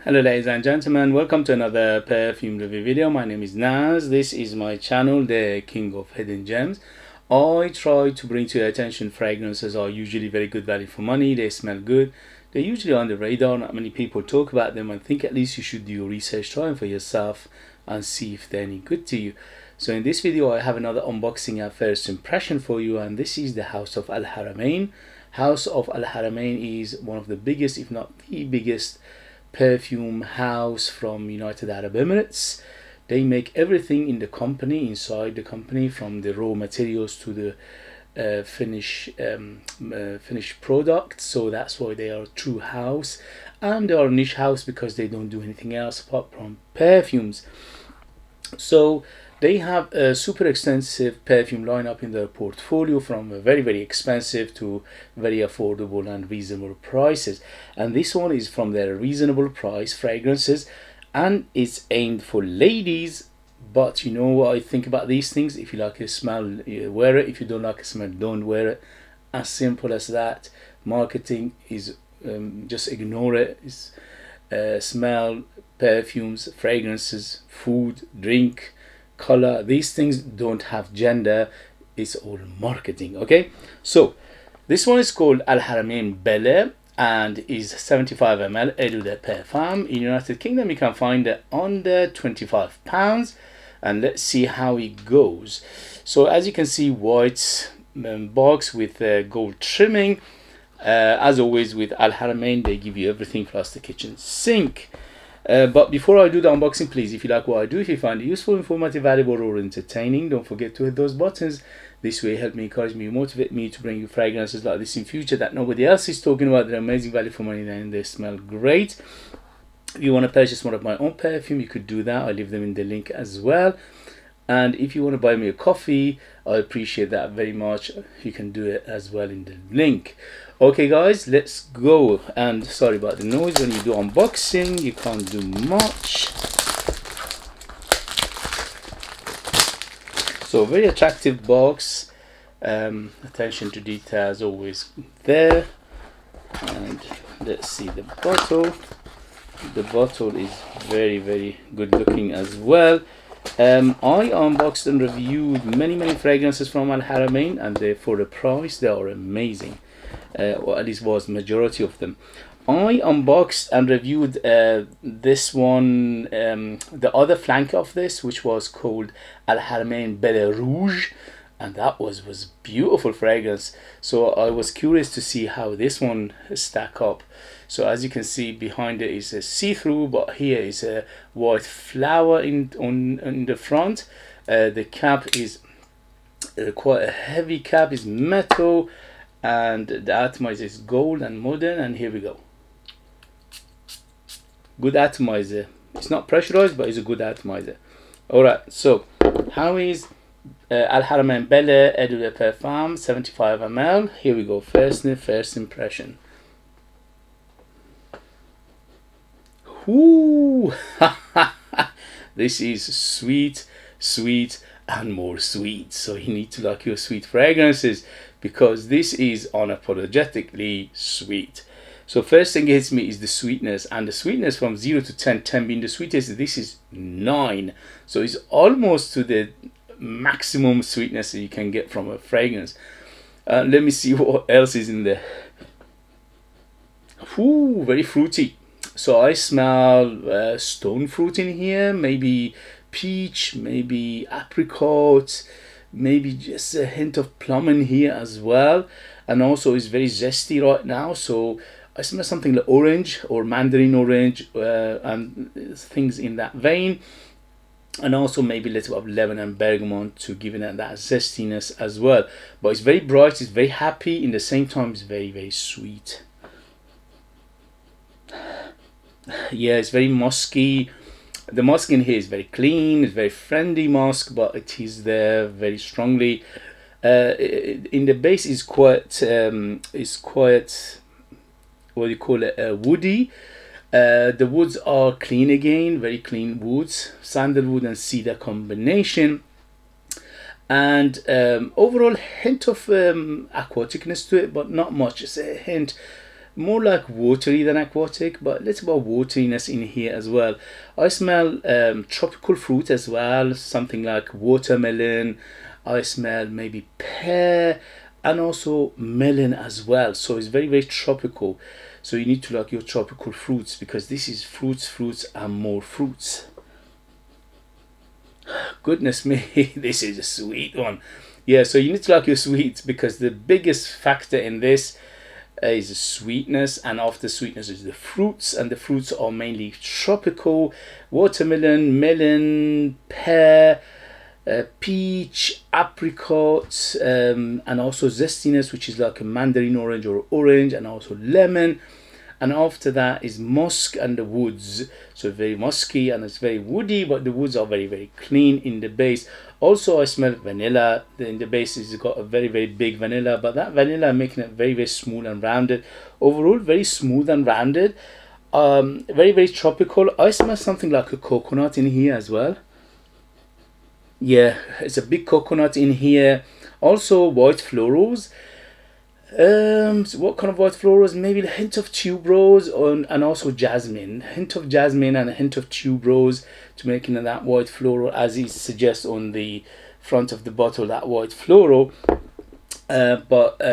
Hello ladies and gentlemen, welcome to another perfume review video. My name is Naz. This is my channel, the King of Hidden Gems. I try to bring to your attention fragrances are usually very good value for money. They smell good. They're usually on the radar. Not many people talk about them. I think at least you should do your research, try them for yourself and see if they're any good to you. So in this video I have another unboxing and first impression for you, and this is the House of Al Haramain. House of Al Haramain is one of the biggest, if not the biggest, perfume house from United Arab Emirates. They make everything in the company, inside the company, from the raw materials to the finished product. So that's why they are a true house, and they are a niche house because they don't do anything else apart from perfumes. So they have a super extensive perfume lineup in their portfolio, from very expensive to very affordable and reasonable prices. And this one is from their reasonable price fragrances, and it's aimed for ladies. But you know what I think about these things: if you like a smell, you wear it. If you don't like a smell, don't wear it. As simple as that. Marketing is just ignore it. It's smell, perfumes, fragrances, food, drink, color, these things don't have gender. It's all marketing. Okay, so this one is called Al Haramain Belle and is 75 ml Eau de Perfume. In United Kingdom you can find it under £25, and let's see how it goes. So as you can see, white box with gold trimming. As always with Al Haramain, they give you everything plus the kitchen sink. But before I do the unboxing, please, if you like what I do, if you find it useful, informative, valuable, or entertaining, don't forget to hit those buttons. This way help me, encourage me, motivate me to bring you fragrances like this in future that nobody else is talking about. They're amazing value for money and they smell great. If you want to purchase one of my own perfume, you could do that. I leave them in the link as well. And if you want to buy me a coffee, I appreciate that very much. You can do it as well in the link. Okay guys, let's go. And sorry about the noise. When you do unboxing, you can't do much. So very attractive box. Attention to details always there. And let's see the bottle. The bottle is very good looking as well. I unboxed and reviewed many fragrances from Al Haramain, and for the price they are amazing. Or at least was majority of them. I unboxed and reviewed this one, the other flank of this, which was called Al Haramain Belle Rouge, and that was beautiful fragrance. So I was curious to see how this one stack up. So as you can see, behind it is a see-through, but here is a white flower in the front. The cap is quite a heavy cap, is metal, and the atomizer is gold and modern. And here we go. Good atomizer. It's not pressurized, but it's a good atomizer. Alright, so how is Al Haramain Belle Eau de Perfume 75 ml? Here we go. First sniff, first impression. Ooh, this is sweet and more sweet. So you need to like your sweet fragrances, because this is unapologetically sweet. So first thing hits me is the sweetness, and the sweetness from 0 to 10, 10 being the sweetest, this is 9. So it's almost to the maximum sweetness that you can get from a fragrance. Let me see what else is in there. Ooh, very fruity. So I smell stone fruit in here, maybe peach, maybe apricot, maybe just a hint of plum in here as well. And also it's very zesty right now, so I smell something like orange or mandarin orange and things in that vein. And also maybe a little bit of lemon and bergamot to give it that zestiness as well. But it's very bright, it's very happy, in the same time it's very sweet. Yeah, it's very musky. The musk in here is very clean, it's very friendly musk, but it is there very strongly. In the base is quite what do you call it, woody. The woods are clean again, very clean woods, sandalwood and cedar combination. And overall hint of aquaticness to it, but not much. It's a hint. more like watery than aquatic, but let's about wateriness in here as well. I smell tropical fruit as well, something like watermelon. I smell maybe pear and also melon as well. So it's very, very tropical. So you need to like your tropical fruits, because this is fruits and more fruits. Goodness me, this is a sweet one. Yeah, so you need to like your sweets, because the biggest factor in this is the sweetness, and after sweetness is the fruits, and the fruits are mainly tropical: watermelon, melon, pear, peach, apricot, and also zestiness, which is like a mandarin orange or orange, and also lemon. And after that is musk and the woods. So very musky and it's very woody, but the woods are very, very clean in the base. Also I smell vanilla. In the base it's got a very, very big vanilla, but that vanilla making it very, very smooth and rounded. Overall very smooth and rounded. Very, very tropical. I smell something like a coconut in here as well. Yeah, it's a big coconut in here. Also white florals. So what kind of white florals? Maybe a hint of tuberose and also jasmine. Hint of jasmine and a hint of tuberose to making that white floral, as it suggests on the front of the bottle, that white floral. But they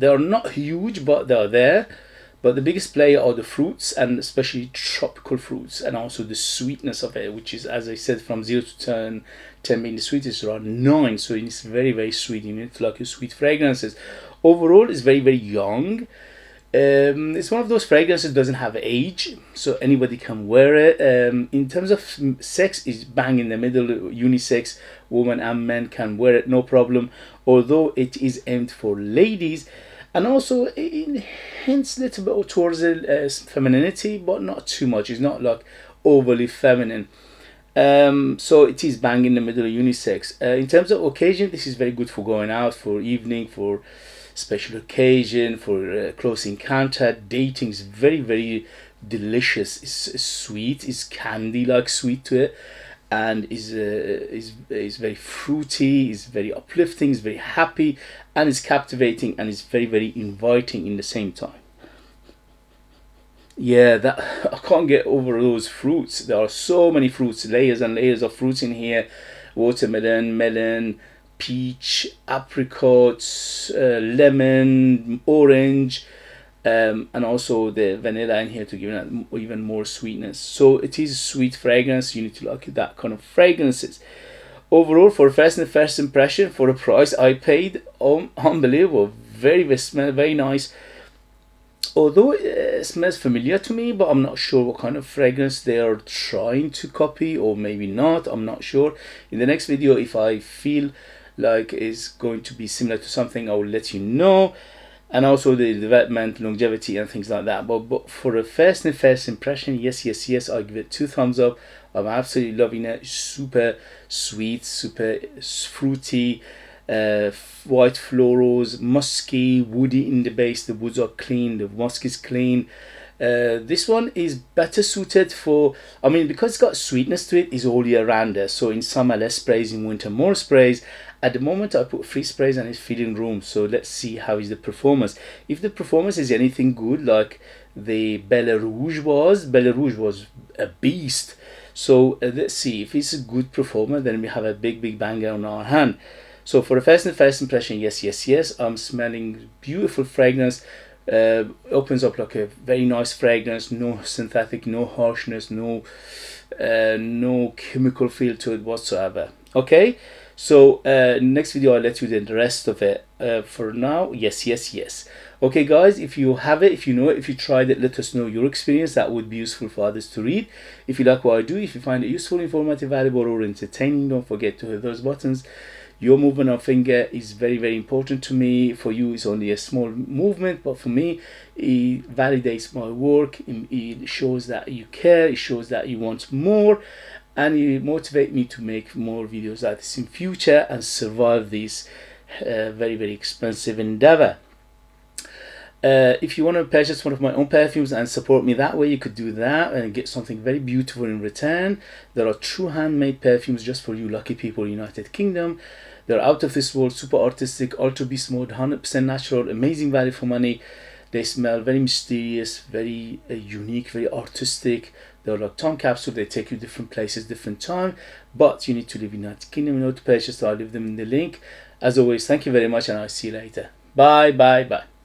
are not huge, but they are there. But the biggest player are the fruits, and especially tropical fruits, and also the sweetness of it, which is, as I said, from 0 to 10, 10 being the sweetest, around 9. So it's very, very sweet. You need to like your sweet fragrances. Overall, it's very, very young. It's one of those fragrances that doesn't have age, so anybody can wear it. In terms of sex, it's bang in the middle. Unisex, women and men can wear it, no problem. Although it is aimed for ladies. And also it hints a little bit towards femininity, but not too much. It's not like overly feminine. So it is bang in the middle of unisex. In terms of occasion, this is very good for going out, for evening, for special occasion, for close encounter. Dating is very, very delicious. It's sweet. It's candy like sweet to it, and is very fruity. Is very uplifting. Is very happy, and is captivating, and is very, very inviting in the same time. Yeah, that I can't get over those fruits. There are so many fruits, layers and layers of fruits in here: watermelon, melon, peach, apricots, lemon, orange, and also the vanilla in here to give it even more sweetness. So it is a sweet fragrance. You need to like that kind of fragrances. Overall, for first impression, for the price I paid, unbelievable. Very smell very nice. Although it smells familiar to me, but I'm not sure what kind of fragrance they are trying to copy, or maybe not. I'm not sure. In the next video, if I feel like it's going to be similar to something, I will let you know. And also the development, longevity, and things like that. But for a first impression, yes, I give it 2 thumbs up. I'm absolutely loving it. Super sweet, super fruity, white florals, musky, woody in the base. The woods are clean, the musk is clean. This one is better suited for, I mean, because it's got sweetness to it, is all year rounder. So in summer less sprays, in winter more sprays. At the moment I put 3 sprays and it's filling room. So let's see how is the performance. If the performance is anything good, like the Belle Rouge was a beast. So let's see if it's a good performer, then we have a big banger on our hand. So for the first impression, yes, I'm smelling beautiful fragrance. Opens up like a very nice fragrance, no synthetic, no harshness, no chemical feel to it whatsoever. Okay, so next video I'll let you the rest of it. For now, yes. Okay guys, if you have it, if you know it, if you tried it, let us know your experience. That would be useful for others to read. If you like what I do, if you find it useful, informative, valuable, or entertaining, don't forget to hit those buttons. Your movement of finger is very, very important to me. For you, it's only a small movement, but for me, it validates my work. It shows that you care. It shows that you want more, and it motivates me to make more videos like this in future and survive this very, very expensive endeavor. If you want to purchase one of my own perfumes and support me that way, you could do that and get something very beautiful in return. There are true handmade perfumes just for you lucky people, United Kingdom. They're out of this world, super artistic, ultra beast mode, 100% natural, amazing value for money. They smell very mysterious, very unique, very artistic. They're like time capsule. They take you different places, different time. But you need to live in United Kingdom in order to purchase. So I'll leave them in the link. As always, thank you very much, and I'll see you later. Bye, bye, bye.